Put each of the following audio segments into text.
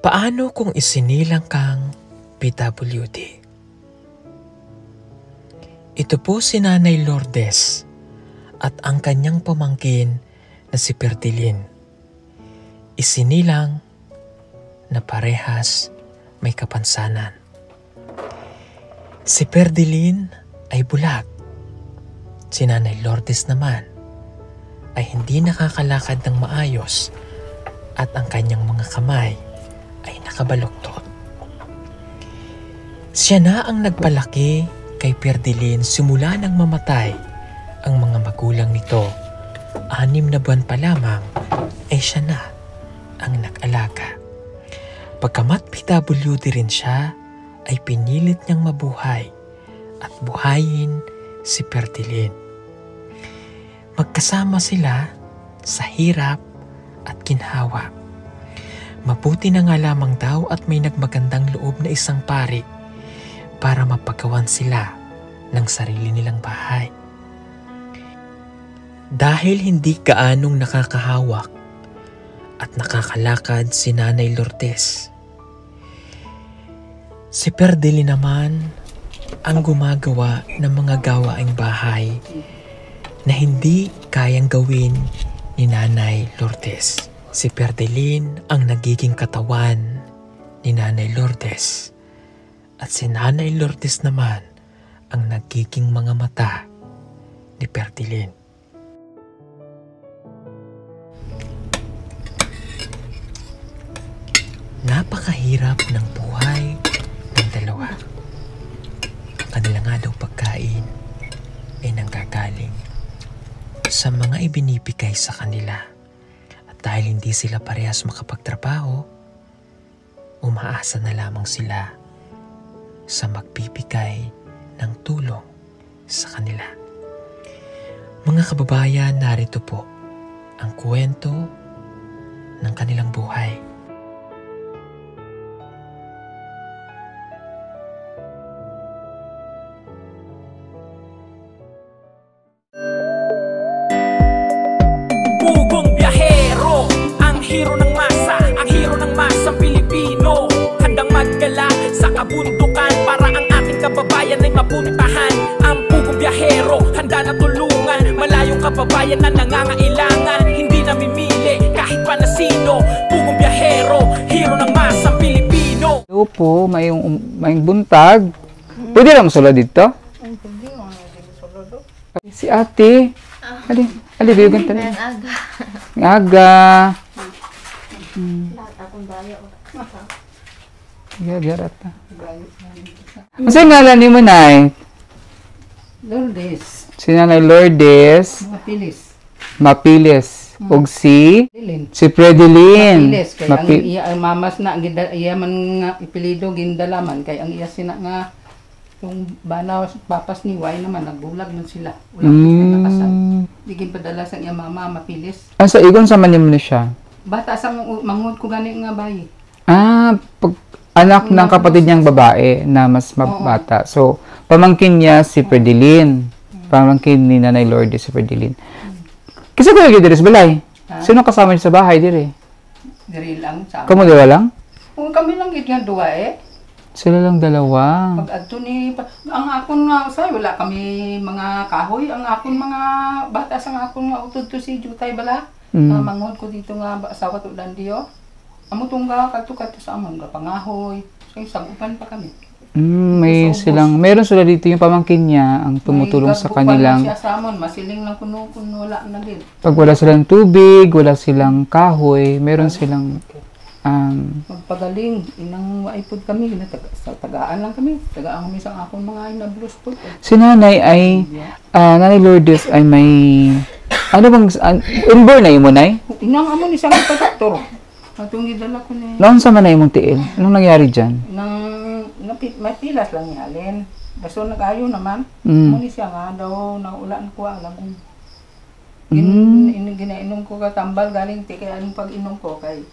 Paano kung isinilang kang PWD? Ito po si Nanay Lourdes at ang kanyang pamangkin na si Pertilin. Isinilang na parehas may kapansanan. Si Pertilin ay bulag. Si Nanay Lourdes naman ay hindi nakakalakad ng maayos at ang kanyang mga kamay ay nakabaluktot. Siya na ang nagpalaki kay Pertilin simula nang mamatay ang mga magulang nito. 6 na buwan pa lamang ay siya na ang nag-alaga. Pagkamat PWD rin siya, ay pinilit niyang mabuhay at buhayin si Pertilin. Magkasama sila sa hirap at ginhawa. Mabuti na nga lamang daw at may nagmagandang loob na isang pari para mapagawan sila ng sarili nilang bahay. Dahil hindi gaanong nakakahawak at nakakalakad si Nanay Lourdes, si Pertilin naman ang gumagawa ng mga gawaing bahay na hindi kayang gawin ni Nanay Lourdes. Si Pertilin ang nagiging katawan ni Nanay Lourdes at si Nanay Lourdes naman ang nagiging mga mata ni Pertilin. Napakahirap ng buhay ng dalawa. Kanila nga daw pagkain ay nanggagaling sa mga ibinibigay sa kanila. Dahil hindi sila parehas makapagtrabaho, umaasa na lamang sila sa magbibigay ng tulong sa kanila. Mga kababayan, narito po ang kwento ng kanilang buhay. Hero ng masa, ang hero ng masang Pilipino, handang maggala sa kabundukan para ang ating kababayan ay mapuntahan. Ang pugong biyahero, handa na tulungan malayong kababayan na nangangailangan. Hindi namimili kahit pa na sino. Pugong biyahero, hero ng masang Pilipino. Hello po, may buntag. Pwede lang masulod dito? Si ate. Ali, biyugan tayo. Aga. Garata. Masay ngalan ni mo, Nay? Lourdes. Si Nanay Lourdes. Mapilis. Og si Pertilin. Mapilis. Kaya ang iya ang mamas na, iya man nga ipilido, gindalaman. Kaya ang iya sina nga, yung banaw, papas ni Way naman, nagbulag man sila. Ulang na nakasal. Digin padala sa iya mama, Mapilis. Sa igon sa manim na siya? Bata sa mangod ko gani nga bayi. Anak ng kapatid niyang babae na mas mabata. So, pamangkin niya si Pertilin. Pamangkin ni Nanay Lourdes si Pertilin. Kasi ko lagi diri sa balay. Sino kasama niya sa bahay diri? Diri lang sa. Kamu dalawa lang? Kami lang gid nga duwa eh. Sila lang dalawa. Pag adto ni ang akon nga usay wala kami mga kahoy, ang akon mga bata sa akon nga utod to si Jutay bala. Mangod ko dito nga asawa to Dandio. Amo tungga kadto sa amon nga pangahoy. So sagupan pa kami. Meron sila dito yung pamangkin niya ang tumutulong sa kanilang. Siya sa amon, masiling lang kuno wala na din. Pag wala silang tubig, wala silang kahoy, meron silang magpagaling inang waipod kami sa tagaan lang kami. Tagaan kami sa akon mga inablos po. Si Nanay ay Nanay Lourdes ay may ano bang inborn na imo, Nay? Inang amon isang doktor. Atong gidala ko ni. Noon sa man na imong tiil? Anong nangyari diyan? May pilas lang nihalin. Baso nag-ayo naman. Muni siya nga daw naulan ko ang lagong. Ginainom ko ka tambal galing ti kay anong pag-inom ko kay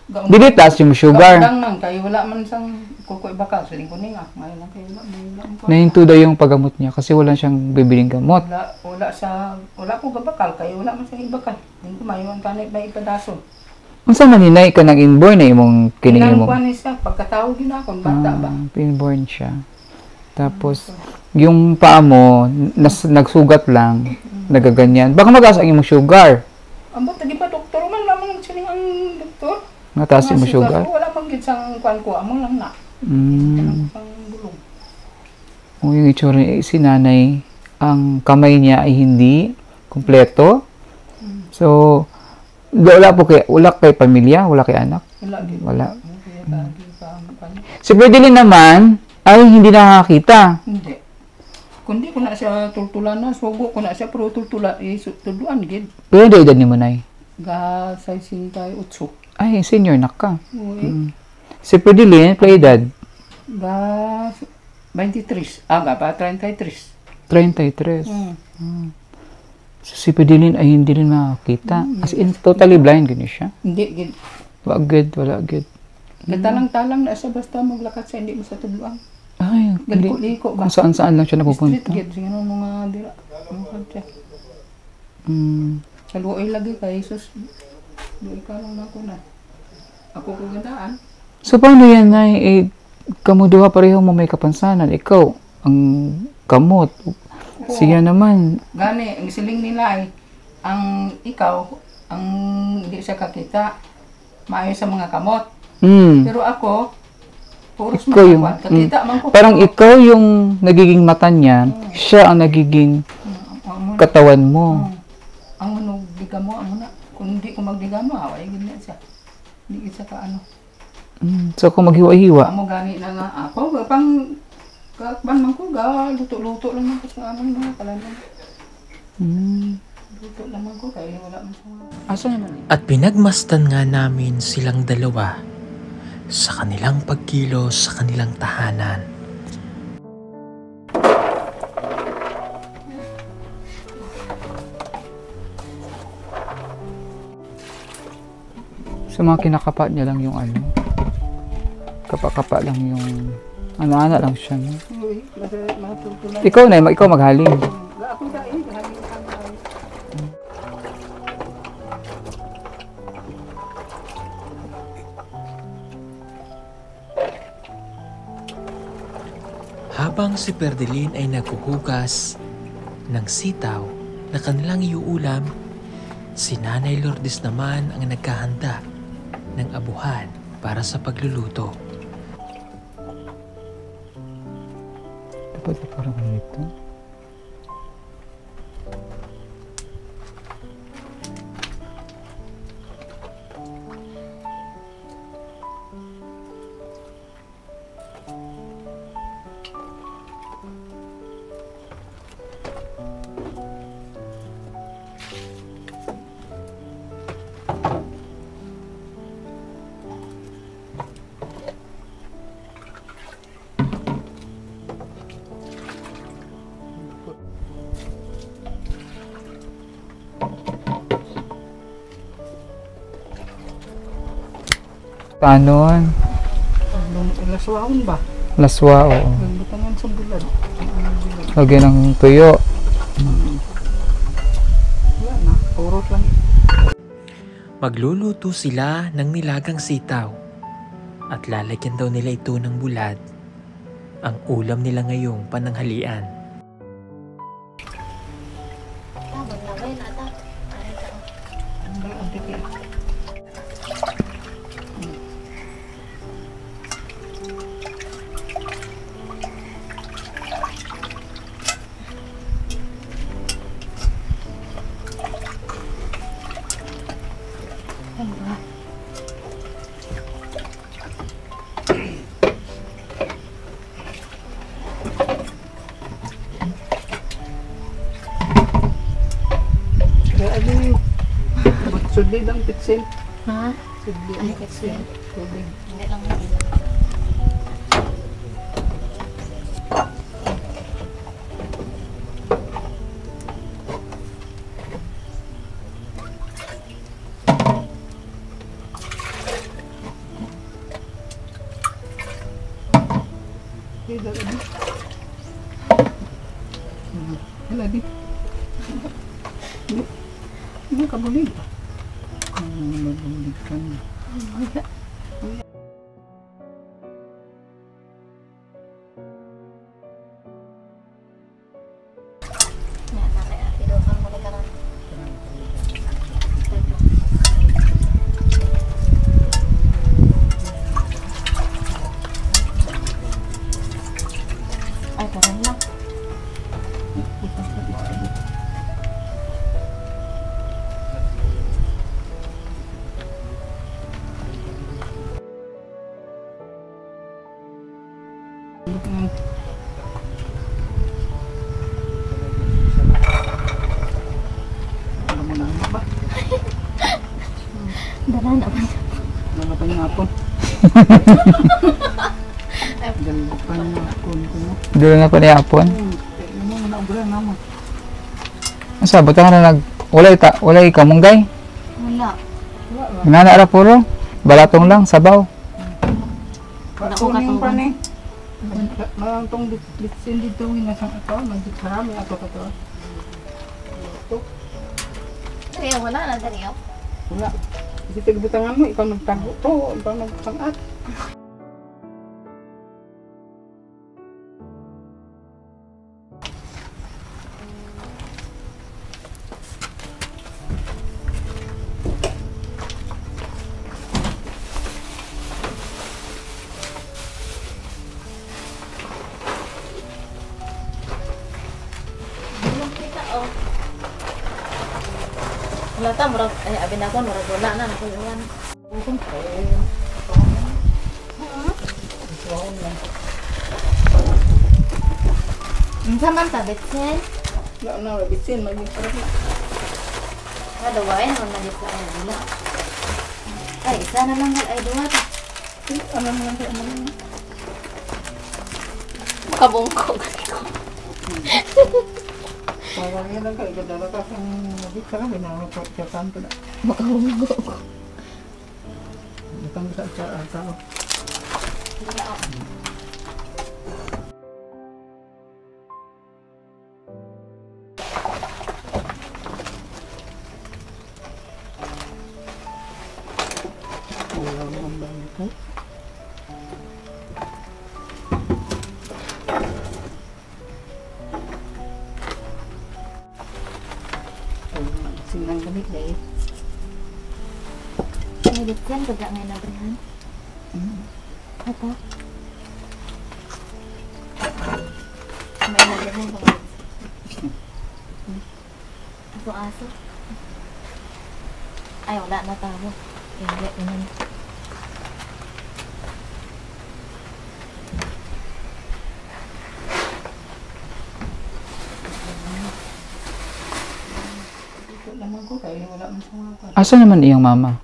Dilitas yung sugar. Nang kay wala man sang kukoy bakal sa lingkod nga. Ngayon lang kay wala mo. Nahinto daw yung paggamot niya kasi wala siyang bibiling gamot. Wala ko gabakal kay wala man sang ibakal. Hindi ko mayon kanay may ipadason. Unsa man hinay ka nang inborn na imong kining Ilang imong kuwan siya, pagkatawag yun ako, bata ba? inborn siya. Tapos yung paa mo nagsugat lang, nagaganyan. Baka mataas ang imong sugar. Ang bata, di ba doktor man lamang sining ang doktor? Mataas imong sugar. Wala mang gitsang kuwan ko, amo lang na. Mm. Pang bulong. O yung itsura ni si nanay, ang kamay niya ay hindi kumpleto. So, wala kay pamilya, wala kay anak. Wala din. Wala. Kaya Si Ferdelin naman ay hindi nakakita. hindi. Kundi ko na siya tultulan na, sugo ko na siya, pero tultulan, tuluan gid. Pero hindi edad ni mo, nay. Ga sa singkay utso. Ay, senior na ka. Uy. Si Ferdelin, play edad. Ga 23. Ga pa 33. 33. Hmm. So, si Ferdelin ay hindi rin makakita. As in, totally blind gini siya. Hindi gid. Wala good. Gatalang-talang na siya basta maglakat sa hindi mo sa tuluan. Ay, hindi. Galiko-liko ba? Kung saan-saan lang siya Street napupunta. gid sino mga dira. Ano siya? Sa luoy lagi kay Jesus. Luoy ka lang ako na. Ako ko gandaan. So, paano yan, nay? Kamu duha pareho mo may kapansanan. Ikaw, ang kamot. Siya naman. Gani, ang siling nila ay, ang ikaw, ang hindi siya kakita, maayo sa mga kamot. Pero ako, puros Ikaw yung, mga kakita man ko. parang ikaw yung nagiging mata niya, siya ang nagiging katawan mo. Ang ano, diga mo, ang na. Kung hindi ko magdiga mo, away ganyan siya. Hindi siya ka ano. So, kung maghiwa-hiwa, Amo gani na nga ako, pang kakban man ko, luto-luto lang man ko sa amon mga kalaman. Luto lang man ko, kaya wala man sa asa naman? At pinagmastan nga namin silang dalawa sa kanilang pagkilos sa kanilang tahanan. So, mga kinakapa niya lang yung ano. Kapa-kapa lang yung ano-ana lang siya. No? Uy, matutulan. Ikaw na, ikaw maghaling. Ako dahil, haling kamay. Habang si Ferdelin ay naghuhugas ng sitaw na kanilang iuulam, si Nanay Lourdes naman ang naghahanda ng abuhan para sa pagluluto. Dapat parang ganito. Tanon. Laswahon ba? Laswa, oo. Butangan sa bulad. Lagyan ng tuyo. Wala na, purot lang. Magluluto sila ng nilagang sitaw at lalagyan daw nila ito ng bulad, ang ulam nila ngayong pananghalian. Sudli lang pitsil. Ha? Sudli Ano lang pitsil? Tubig. Hindi lang nila. Hala di. Ini kabulig. Kabulig kan. Ay, karan lang. Dala na ba? Mga panyapon. Ganda panyapon ko mo. Dulo na pa ni Apon. Ano mo na ubra na mo. Ang sabot ang nag wala kamunggay. Wala. Nana ra puro. Balatong lang sabaw. Wala ko Kuning pa katugan. ni. Tong litsin dito hinasang ato, magkarami ato ka to. Dariyo, wala na dariyo. Wala. Kasi tigbutangan mo, ikaw nagtago to, ikaw nagpangat. Wala ta, murag, ay, abin ako, murag wala na, nakuyuan. Unsa man ta, betsen? Wala na, rabitsin, magiging na. Kadawain, wala na dito ay wala. Ay, isa na lang ay duwa ta. Ano naman tayo, ano naman. Makabungko, ganito. Parang yan lang kayo, gadala ka sa nabit ka kami, nakakapyakan ko na. Makabungko. Butang sa tao. Wala naman ba ito? Sinang gamit dahil. Ay, betsen, kaga ngayon na brihan. Ata. May nagawin ba? Aso-aso. Ay, wala na tao. Hindi, ganun. Ito naman ko kaya wala man sa mga ka. Asa naman iyang mama?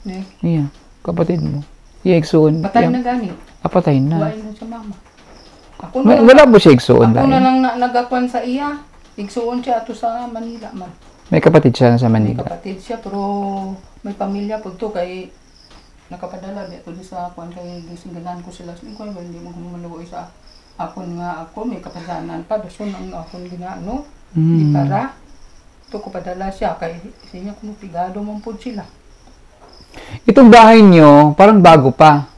Eh, Iya, kapatid mo. Iya igsuon. patay na gani. Patay na. Buhay na sa mama. Ako na lang, Wala po siya igsuon ako na dahil. lang nagakwan sa iya. Igsuon siya ato sa Manila man. May kapatid siya sa May Manila. kapatid siya pero may pamilya po to kay nakapadala dito sa kwan kay gisingganan ko sila. Hindi ko ba hindi mo kumalawoy sa akon nga ako may kapadanan pa dason ang akon ginaano. Di para to ko padala siya kay siya kung pigado man po sila. Itong bahay niyo, parang bago pa.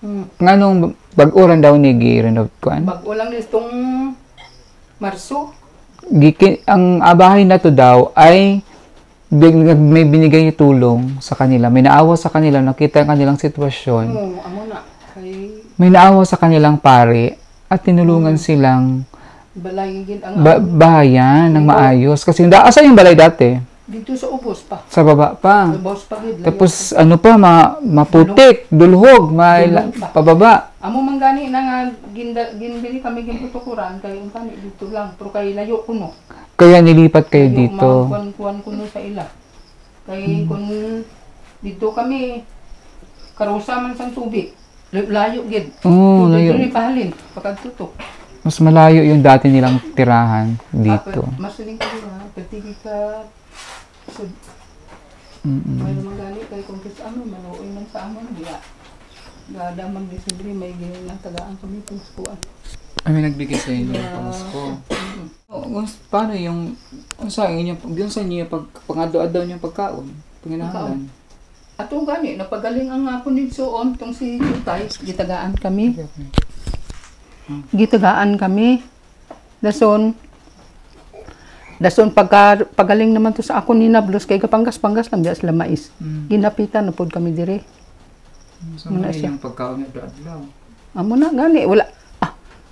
Hmm. Nganong bag-oran daw ni gi-renovate kuan? Bago lang nitong Marso. Ang bahay na to daw ay may binigay niya tulong sa kanila. May naawa sa kanila, nakita ang kanilang sitwasyon. Amo na kay May naawa sa kanilang pare at tinulungan silang balay gid ang bahayan ng maayos. Kasi asa yung balay dati? dito sa ubos pa. Sa baba pa. Sa ubos pa gid. Tapos ano pa, maputik, dulhog, Dulhog pa. pababa. Amo man gani na nga ginbili kami ginputukuran kay untani dito lang pero kay layo kuno. Kaya nilipat kayo dito. Kuan kuno sa ila. Kay kun dito kami karusa man sang tubig. Layo gid. Oo, layo. Dito ni pahalin pagkatutok. Mas malayo yung dati nilang tirahan dito. Mas ling ko na pertigi ka so may naman gani kay kung sa amin manuoy man sa amin diya. Gada mag Disyembre may ginang tagaan kami puspuan. Ay, may nagbigay sa inyo ng pamasko. Paano yung, sa inyo, diyon sa inyo, pag pangado-adaw niyong pagkaon, panginahalan? Ato gani, napagaling ang ako ni Suon, tong si Jutay, gitagaan kami. Gitagaan kami. Dason pagaling naman to sa ako ni Nablos, kay kapanggas-panggas lang biya sila mais. Ginapitan na pod kami dire. So, ano yung pagkaon niya doon? Amo na gani, wala.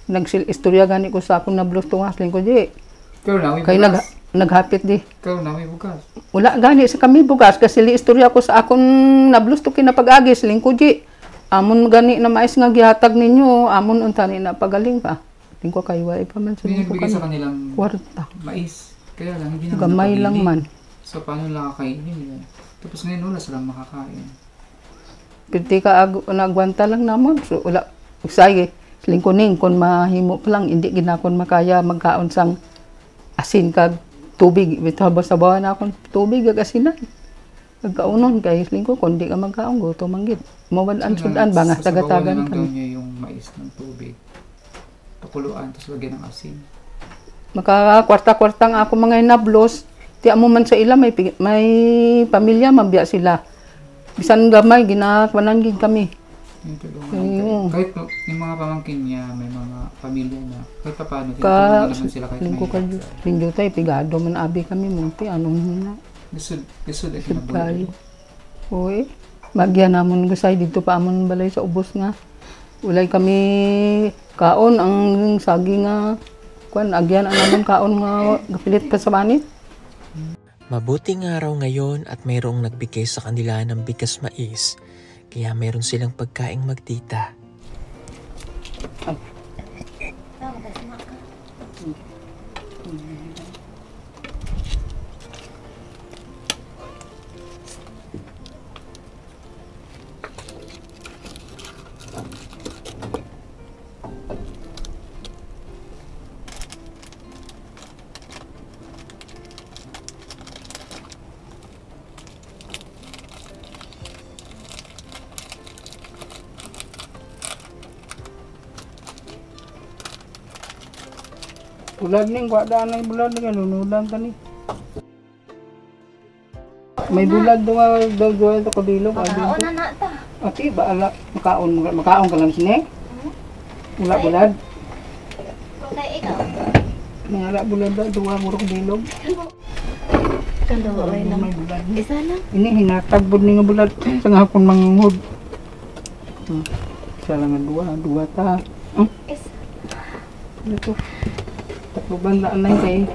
Nagsil-istorya gani ko sa akong Nablos tungasling ko di. Ikaw na, may Kay bukas. naghapit di. Ikaw na, may bukas. Wala gani sa kami bugas kasi istorya ko sa akong Nablos to kinapag-agi siling ko di. Amon gani na mais nga gihatag ninyo, amon unta ni na pagaling pa. Tingko kay wa pa man sa May ko nagbigay sa kan. kanilang Kwarta. mais. Kaya lang, hindi naman Gamay lang man. So, paano lang kakainin yun? Tapos ngayon, wala silang makakain. Piti ka nagwanta lang namon. So wala usay siling ko ning kon mahimo pa lang hindi ginakon makaya magkaon sang asin kag tubig bitaw sa bawa na akong tubig kag asinan. Pagkaunon kay siling ko kun di ka magkaon gutom manggid. Mawad-an sudan bangas tagatagan kan. kan. Niya yung mais ng tubig. Pakuluan, tapos lagyan ng asin. Makakwarta-kwarta nga ako mga Nablos. Ti amo man sa ila may pamilya mabiya sila. Bisan gamay ginakwanan gid kami. Yung tulungan. Oo. Kahit yung mga pamangkin niya, may mga pamilya na, kahit pa paano, Ka tinutulungan naman sila kahit lingko ka may pinjo tay pigado man abi kami munti anong hina. Lisod ay Kay. kinabuhi. Oy. Bagya namon gusay dito pa amon balay sa ubos nga. Ulay kami kaon ang saging nga kuan agyan ang namon kaon nga gapilit pa sa banit. Mabuting araw ngayon at mayroong nagbigay sa kanila ng bigas mais, kaya mayroon silang pagkaing magtita. Tama ka, sumak ka. Bulad ning wada na bulad nga nunudan tani. May bulad do nga to kabilog Makaon na na ta. Ati baala makaon ka lang sini. Wala bulad. Kay ikaw. Wala bulad da duwa murok bilog. Kando ay lang. May bulad. Isa lang. Ini hinatag bud ni nga bulad sa hapon manghud. Isa lang nga duwa ta. Isa. Ito. Takbo banda anay kay.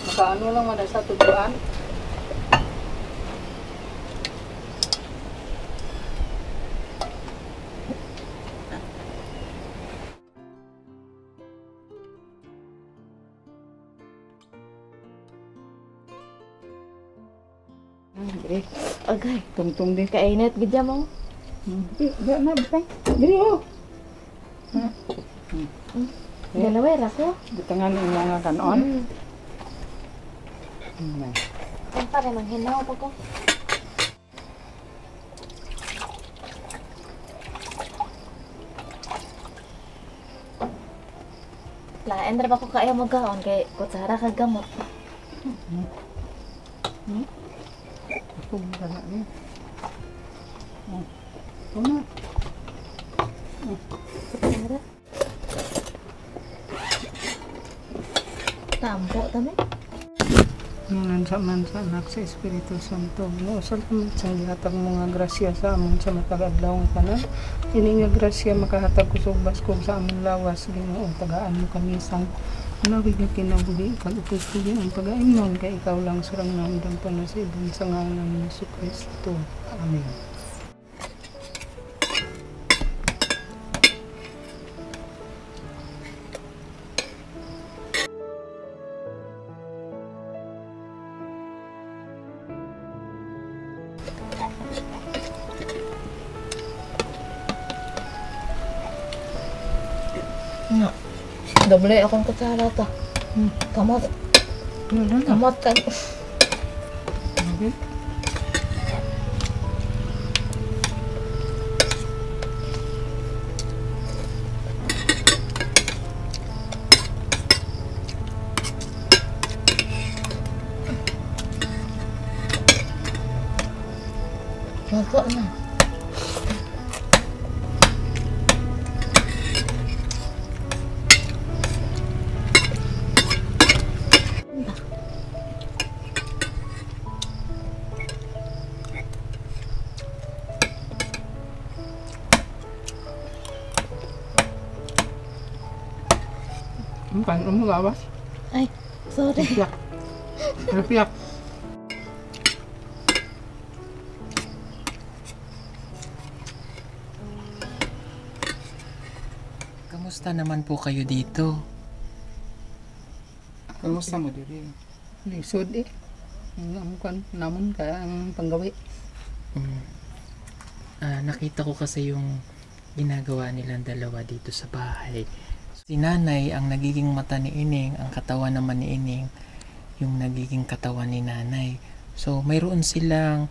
Makaano lang man sa tubuan. Agay. Tungtong din. Kainit gidya mo. Di na bitay. Diri oh. Dalawa ra ko. Bitangan ang mga kanon. Ang pare manghinaw pa ko. Lain ra ba ko kaya magkaon kay kutsara kag gamot. Ito na ni. Ito na. Kutsara. Tampo tami. Ngayon sa mansa anak sa Espiritu Santo. No, sa sa gihatag mga grasya sa amon sa matag-adlaw nga tanan. Ini nga grasya makahatag ko sa baskog sa amon lawas Ginoo tagaan mo kami sang nawig nga kinabuhi kag upustuhin ang pag-aimnon kay ikaw lang surang namdam panasibon sa ngalan ni Kristo. Amen. No. Doble akong kutsara to. Kamot. Kamot ka. Okay. Luto na. Paano mo gawas? Ay, sorry. Piyak. Piyak. Kamusta naman po kayo dito? Kamusta mo diri? Lisod eh. Namun kaya ang panggawi. Nakita ko kasi yung ginagawa nilang dalawa dito sa bahay. Si nanay ang nagiging mata ni Ining, ang katawan naman ni Ining yung nagiging katawan ni nanay. So mayroon silang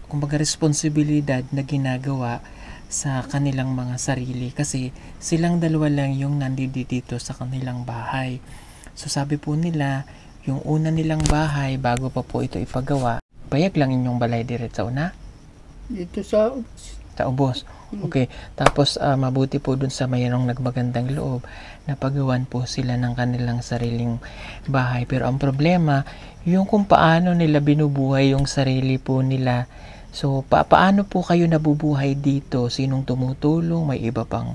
kumbaga responsibilidad na ginagawa sa kanilang mga sarili kasi silang dalawa lang yung nandito dito sa kanilang bahay. So sabi po nila, yung una nilang bahay bago pa po ito ipagawa, payag lang inyong balay direct sa una? Dito sa Sa ubos. Okay. Tapos mabuti po dun sa mayroong nagmagandang loob na pagawan po sila ng kanilang sariling bahay. Pero ang problema, yung kung paano nila binubuhay yung sarili po nila. So, paano po kayo nabubuhay dito? Sinong tumutulong? May iba pang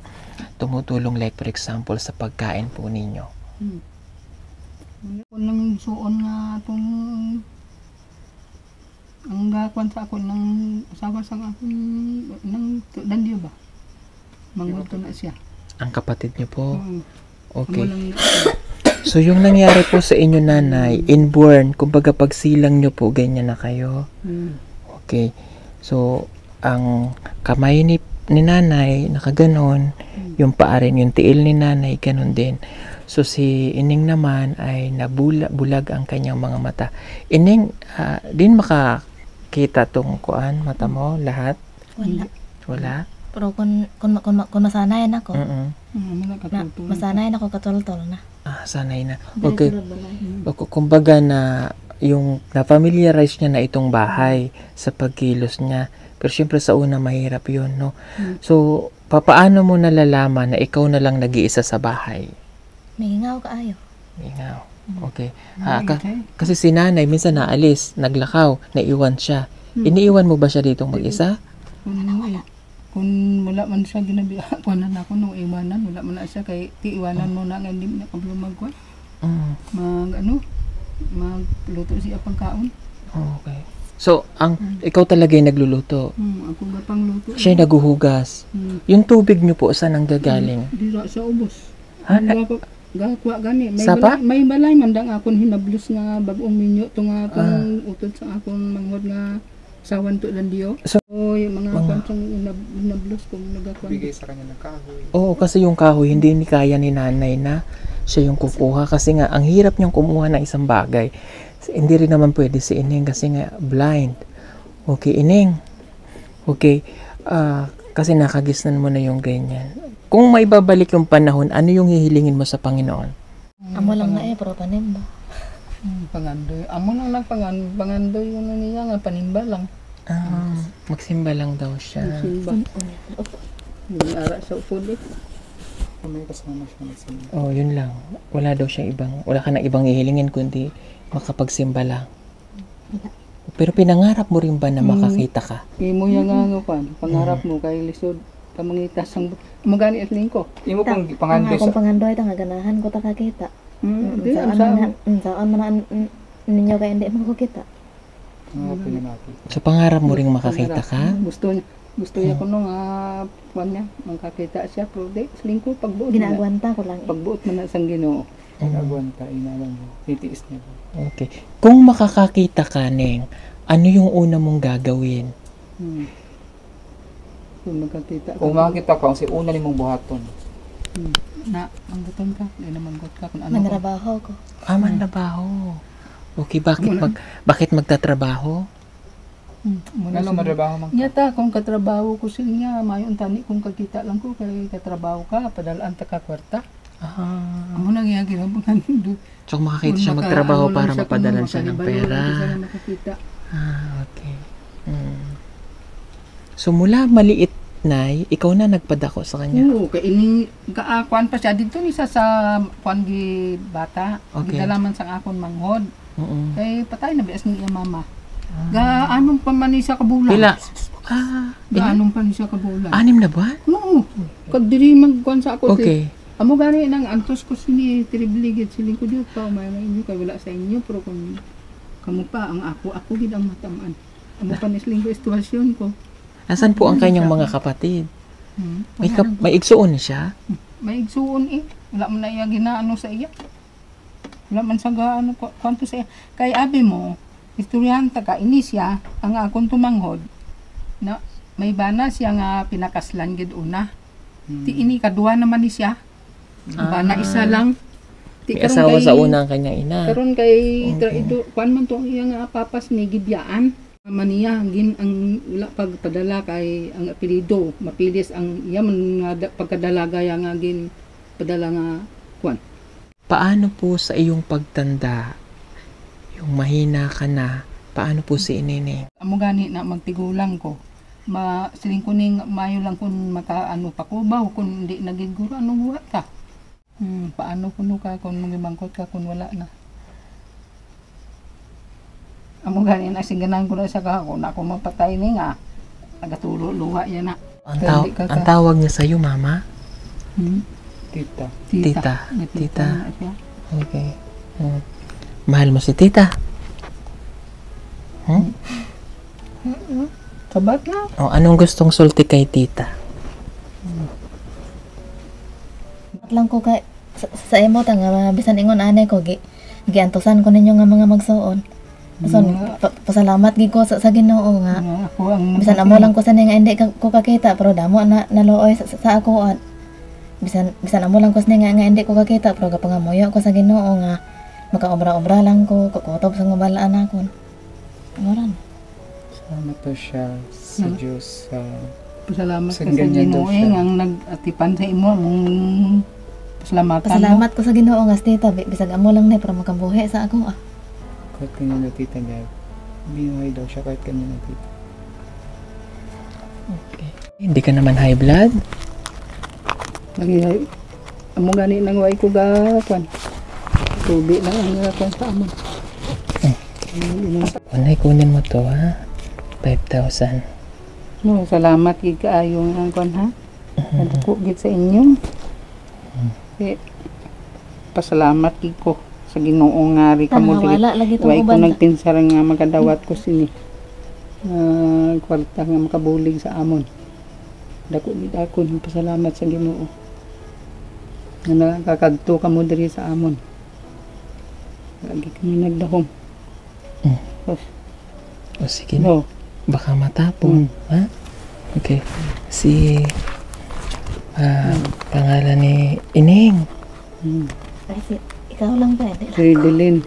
tumutulong like for example sa pagkain po ninyo. Nang suon nga itong ang gakwan sa ako ng asawa sa akong ng dandiyo ba? Mangod ko na siya. Ang kapatid niyo po? Okay. Okay. So, yung nangyari po sa inyo nanay, inborn, kumbaga pagsilang nyo po, ganyan na kayo. Okay. So, ang kamay ni nanay, nakaganon, yung paa rin, yung tiil ni nanay, ganon din. So, si Ining naman ay bulag ang kanyang mga mata. Ining, din makakita tong kuan, mata mo, lahat? Wala. Wala? Pero kung masanayan ako, masanayan ako katultol na. Sanay na. Okay. Kumbaga na yung na-familiarize niya na itong bahay sa pagkilos niya. Pero syempre sa una mahirap yun, no? So, papaano mo nalalaman na ikaw na lang nag-iisa sa bahay? May ngaw ka ayo. Ingaw. Okay. Kasi si nanay minsan naalis, naglakaw, naiwan siya. Iniiwan mo ba siya ditong mag-isa? Kung wala man siya ginabi ako na ako nung iwanan, wala man na siya kay iwanan mo na nga hindi na kablo magkuan. Magluto siya pangkaon. Okay. So, ikaw talaga yung nagluluto. Ako ba pang luto? Siya yung naguhugas. Yung tubig niyo po, saan ang gagaling? Dira sa ubos. Gakwa gani. Sapa? May balay man dang akon hinablos nga bagong minyo to nga akong utod sa akong manghod nga sawan to dandiyo. So, yung mga kwansang hinablos kung nagakwan. Bigay sa kanya ng kahoy. Oo, kasi yung kahoy, hindi ni kaya ni nanay na siya yung kukuha. Kasi nga, ang hirap niyang kumuha ng isang bagay. Hindi rin naman pwede si Ining kasi nga blind. Okay, Ining. Okay, kasi nakagisnan mo na yung ganyan. Kung may babalik yung panahon, ano yung hihilingin mo sa Panginoon? Amo lang na pero panimba. Pangandoy. Amo nang pangandoy yun na niya nga panimba lang. Magsimba lang daw siya. Simba. Ara sa upod eh. Kung may kasama siya magsimba. Oh, yun lang. Wala daw siyang wala ka na ibang hihilingin kundi makapagsimba lang. Pero pinangarap mo rin ba na makakita ka? Imo yang nga pan, pangarap mo kay lisod kamangitas ang magani at lingko. Imo pang pangandoy Akong sa pangandoy ta nga ganahan ko ta kakita. Saan man ninyo kaya hindi mo kita. mga pinamati. So, pangarap mo rin makakita ka? Gusto niya ko nung kuwan niya, makakita siya, pero di, lingko, pagbuot na. Ginagwanta ko lang. Pagbuot man na sang Ginoo. Nagagwan ka, inalang mo. Titiis niya. Okay. Kung makakakita ka, Neng, ano yung una mong gagawin? Kung magkakita Kung makakita ka, kasi una ni mong buhaton. Na, manggutan ka. Hindi na manggut ka. Kung ano Manrabaho ko. Manlabaho. Okay, bakit magtatrabaho? Ano matrabaho man ka? Nyata, kung katrabaho ko siya, mayon tani kung kakita lang ko, kay katrabaho ka, padalaan ta ka kwarta. Amo nang iya ginabangan do. So, makakita siya magtrabaho para mapadala siya ng pera. Okay. So mula maliit, Nay, ikaw na nagpadako sa kanya? Oo, kay ini kuan pa siya dito ni sa kuan gi bata. Okay. Gidalaman sa akon manghod. Oo. Kay patay na bias ni iya mama. Gaanong pa man ni siya kabulan. Pila? Gaanong pa ni siya kabulan. 6 na buwan? Oo. Kag diri magkuan sa ako. Okay. Amo gani nang antos ko sini tribligid siling ko diyo pa may inyo kay wala sa inyo pero kung kamo pa ang ako gid ang matamaan. Amo pa ni siling ko sitwasyon ko. Nasaan po ang kanyang mga kapatid? May igsuon siya? May igsuon wala man na iya ginaano sa iya. Wala man sa gaano kwanto sa iya. Kay abi mo, istoryahan ta ka ini siya ang akong tumanghod na may bana siya nga pinakaslan gid una. Ti ini kadua naman ni siya. Bana isa lang. Ti May asawa sa unang kanyang ina. Karon kay kuan man to ang iya nga papas ni Gibyaan. Maniya ang wala pagpadala kay ang apelyido mapilis ang iya man nga pagkadalaga ya nga gin padala nga kuan. Paano po sa iyong pagtanda, yung mahina ka na, paano po si Ineng? Amo gani na magtigulang ko. Siling kuning mayo lang kun makaano pa ko ba kun di nagiguro ano buhat ka. Paano kuno ka kun magibangkot ka kun wala na. Amo gani na siganan ko na sa kako na ako mapatay ni nga. Agatulo luwa yan na. Ang tawag niya sa iyo, mama? Tita. Tita. Tita. Okay. Mahal mo si tita? Sabat na. Anong gustong sulti kay tita? Lang ko kay sa imo ta nga bisan ingon anay ko giantosan ko ninyo nga mga magsuon. So, pasalamat gid ko sa Ginoo nga. Ako ang Bisan amo lang ko sa nga hindi ko kakita pero damo na naluoy sa ako at bisan amo lang ko sa nga hindi ko kakita pero kapangamoyo ko sa Ginoo nga makaobra-obra lang ko kukutob sa ngabalaan akon. Ngoran. Salamat po siya sa Diyos sa pasalamat ka sa ganyan daw Ginoo siya. ang nag-atipan sa imo mong pasalamatan mo. Pasalamat ko sa Ginoo nga tita bisag amo lang na pero makabuhi sa ako ah. kahit kanina tita niya. Binuhay daw siya kahit kanina tita. Okay. Hindi ka naman high blood? Lagi amo gani nang way ko gapan. Tubi lang ang gapan sa amon. Unay, kunin mo to, ha? 5,000. No, salamat gid kaayo ang kon ha. Nadako gid sa inyo. Pasalamat gid ko sa Ginoo nga ri kamo diri. Wala lagi Way ko uban. nagpinsar nga makadawat ko sini. Kwarta nga makabulig sa amon. Dako gid ako pasalamat sa Ginoo. Nga nakakadto kamo diri sa amon. Lagi kami nagdahom. O sige na. No. Baka matapon. Ha? Okay. Si pangalan ni Ineng. Ay, ikaw lang ba? Si Dilin.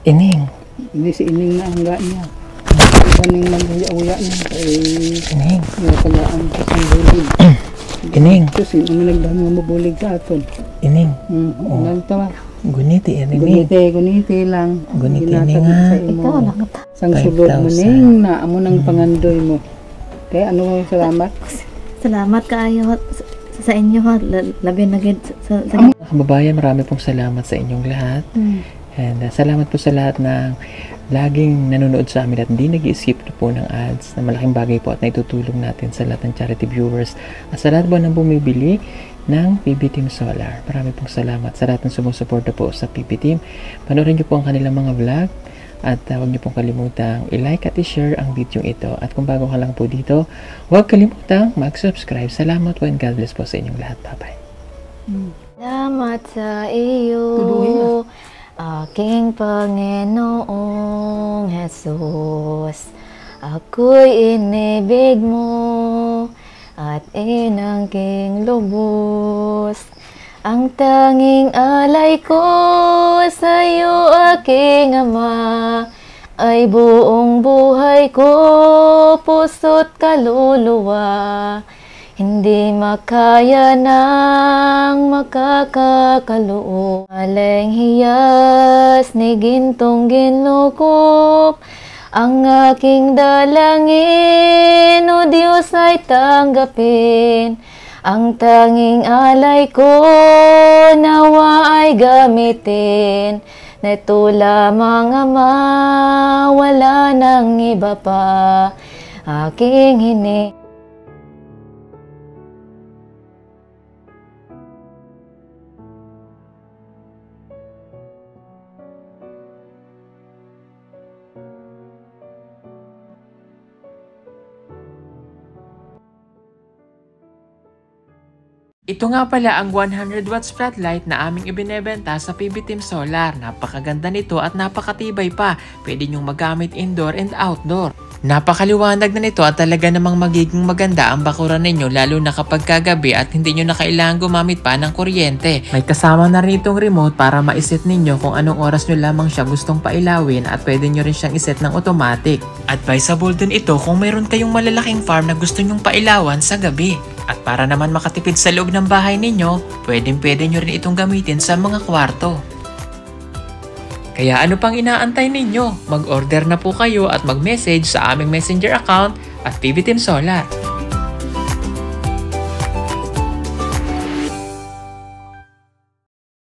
Ineng. Hindi si Ining na hangga niya. Kaning naghuya-uya niya. Ineng. Natagaan ko sa bulig. Ineng. Kasi ang nagdahom nga mabulig sa aton. Ineng. Nagtawa. Guniti, Ineng. Guniti lang. Guniti, Ginatag Ining, ha? sa imo. Ikaw lang ta. Sang sulod mo 5,000. ning na amo nang pangandoy mo. Kaya ano mo salamat? Salamat kaayo sa inyo ha. Labi na gid sa Mga kababayan, marami pong salamat sa inyong lahat. And salamat po sa lahat ng laging nanonood sa amin at hindi nag-i-skip na po ng ads, na malaking bagay po at naitutulong natin sa lahat ng charity viewers at sa lahat po ng bumibili ng PB Team Solar. Marami pong salamat sa lahat ng sumusuporta po sa PB Team. Panoorin niyo po ang kanilang mga vlog at huwag niyo pong kalimutang i-like at i-share ang video ito. At kung bago ka lang po dito, huwag kalimutang mag-subscribe. Salamat po and God bless po sa inyong lahat. Bye-bye. Salamat sa iyo, aking Panginoong Jesus. Ako'y inibig mo at inangking lubos. Ang tanging alay ko sa iyo, aking Ama, ay buong buhay ko, puso't kaluluwa. Hindi makaya ng makakakaloob. Aleng hiyas ni gintong ginlukop, Ang aking dalangin, o Diyos ay tanggapin. Ang tanging alay ko, nawa ay gamitin. Na ito lamang, Ama, wala nang iba pa. Aking hining. Ito nga pala ang 100 watts floodlight na aming ibinebenta sa PB Team Solar. Napakaganda nito at napakatibay pa. Pwede nyong magamit indoor and outdoor. Napakaliwanag na nito at talaga namang magiging maganda ang bakuran ninyo lalo na kapag kagabi at hindi nyo na kailangan gumamit pa ng kuryente. May kasama na rin itong remote para maiset ninyo kung anong oras nyo lamang siya gustong pailawin at pwede nyo rin siyang iset ng automatic. Advisable din ito kung mayroon kayong malalaking farm na gusto nyong pailawan sa gabi. At para naman makatipid sa loob ng bahay ninyo, pwede nyo rin itong gamitin sa mga kwarto. Kaya ano pang inaantay ninyo? Mag-order na po kayo at mag-message sa aming messenger account at PB Team Solar.